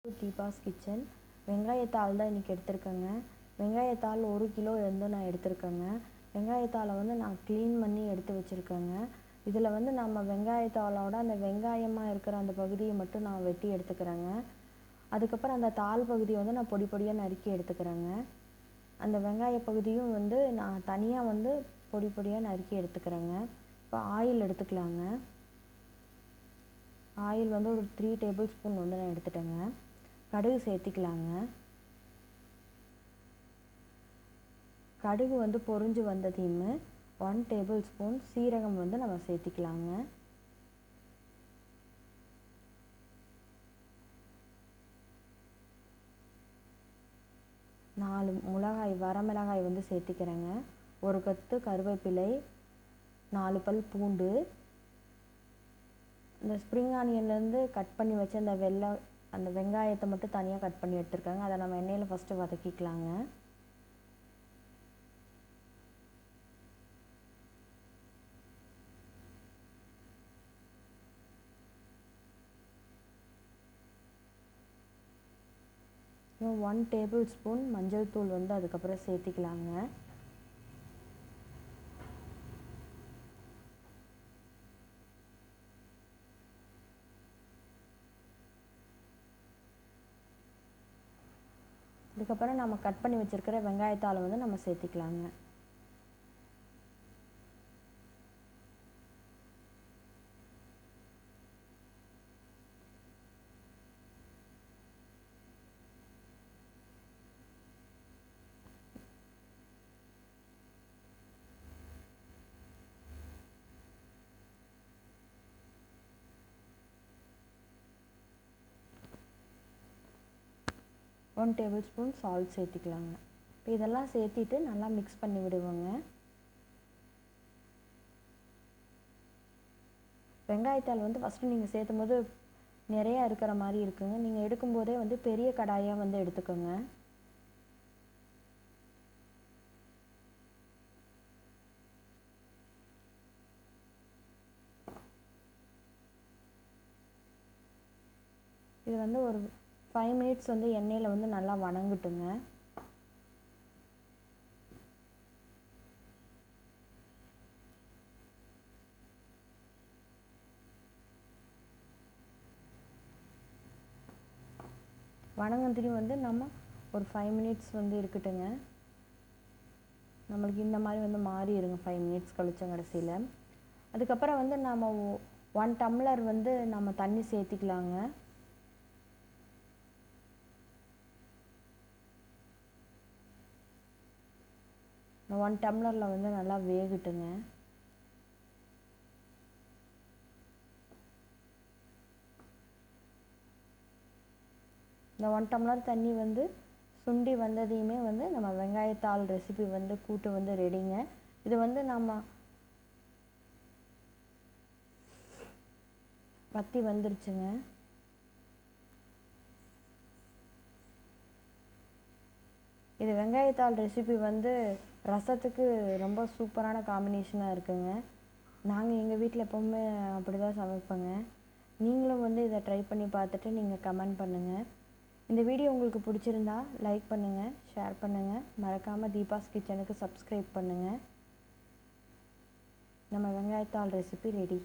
Deepa's kitchen. வெங்காயத்தாள் தான் இன்றைக்கி எடுத்திருக்கேங்க. வெங்காயத்தாள் 1 கிலோ வந்து நான் எடுத்திருக்கேங்க. வெங்காயத்தாளை வந்து நான் க்ளீன் பண்ணி எடுத்து வச்சுருக்கேங்க. இதில் வந்து நம்ம வெங்காயத்தாளோட அந்த வெங்காயமாக இருக்கிற அந்த பகுதியை மட்டும் நான் வெட்டி எடுத்துக்கிறேங்க. அதுக்கப்புறம் அந்த தாள் பகுதியை வந்து நான் பொடி பொடியாக நறுக்கி எடுத்துக்கிறேங்க. அந்த வெங்காய பகுதியும் வந்து நான் தனியாக வந்து பொடி பொடியாக நறுக்கி எடுத்துக்கிறேங்க. இப்போ ஆயில் எடுத்துக்கலாங்க. ஆயில் வந்து ஒரு 3 டேபிள் ஸ்பூன் வந்து நான் எடுத்துட்டேங்க. கடுகு சேர்த்திக்கலாங்க. கடுகு வந்து பொரிஞ்சு வந்ததையுமே 1 டேபிள் ஸ்பூன் சீரகம் வந்து நம்ம சேர்த்திக்கலாங்க. நாலு மிளகாய், வரமிளகாய் வந்து சேர்த்திக்கிறேங்க. ஒரு கொத்து கருவேப்பிலை, 4 பல் பூண்டு, இந்த ஸ்ப்ரிங் ஆனியன்லேருந்து கட் பண்ணி வச்சு அந்த வெங்காயத்தை மட்டும் தனியாக கட் பண்ணி எடுத்துருக்காங்க. அதை நம்ம எண்ணெயில் ஃபஸ்ட்டு வதக்கிக்கலாங்க. இன்னும் 1 டேபிள் ஸ்பூன் மஞ்சள் தூள் வந்து அதுக்கப்புறம் சேர்த்திக்கலாங்க. அதுக்கப்புறம் நம்ம கட் பண்ணி வச்சுருக்கிற வெங்காயத்தாளை வந்து நம்ம சேர்த்திக்கலாங்க. ஒன் டேபிள் ஸ்பூன் சால்ட் சேர்த்திக்கலாங்க. இப்போ இதெல்லாம் சேர்த்திட்டு நல்லா மிக்ஸ் பண்ணி விடுவோங்க. வெங்காயத்தாள் வந்து ஃபஸ்ட்டு நீங்கள் சேர்த்தும் போது நிறையா இருக்கிற மாதிரி இருக்குங்க. நீங்கள் எடுக்கும்போதே வந்து பெரிய கடாயாக வந்து எடுத்துக்கோங்க. இது வந்து ஒரு 5 மினிட்ஸ் வந்து எண்ணெயில் வந்து நல்லா வணங்கட்டுங்க. வணங்கத்துலேயும் வந்து நம்ம ஒரு 5 மினிட்ஸ் வந்து இருக்கட்டுங்க. நம்மளுக்கு இந்த மாதிரி வந்து மாறிடுங்க 5 மினிட்ஸ் கழிச்ச கடைசியில். அதுக்கப்புறம் வந்து நம்ம 1 டம்ளர் வந்து நம்ம தண்ணி சேர்த்திக்கலாங்க. இந்த 1 டம்ளரில் வந்து நல்லா வேகட்டுங்க. இந்த 1 டம்ளர் தண்ணி வந்து சுண்டி வந்ததையுமே வந்து நம்ம வெங்காயத்தாள் ரெசிபி வந்து கூட்டு வந்து ரெடிங்க. இது வந்து நம்ம வத்தி வந்துருச்சுங்க. இது வெங்காயத்தாள் ரெசிபி வந்து ரசத்துக்கு ரொம்ப சூப்பரான காம்பினேஷனாக இருக்குங்க. நாங்கள் எங்கள் வீட்டில் எப்போவுமே அப்படி தான் சமைப்போங்க. நீங்களும் வந்து இதை ட்ரை பண்ணி பார்த்துட்டு நீங்கள் கமெண்ட் பண்ணுங்கள். இந்த வீடியோ உங்களுக்கு பிடிச்சிருந்தா லைக் பண்ணுங்கள், ஷேர் பண்ணுங்கள். மறக்காமல் தீபாஸ் கிச்சனுக்கு சப்ஸ்கிரைப் பண்ணுங்கள். நம்ம வெங்காயத்தாள் ரெசிபி ரெடி.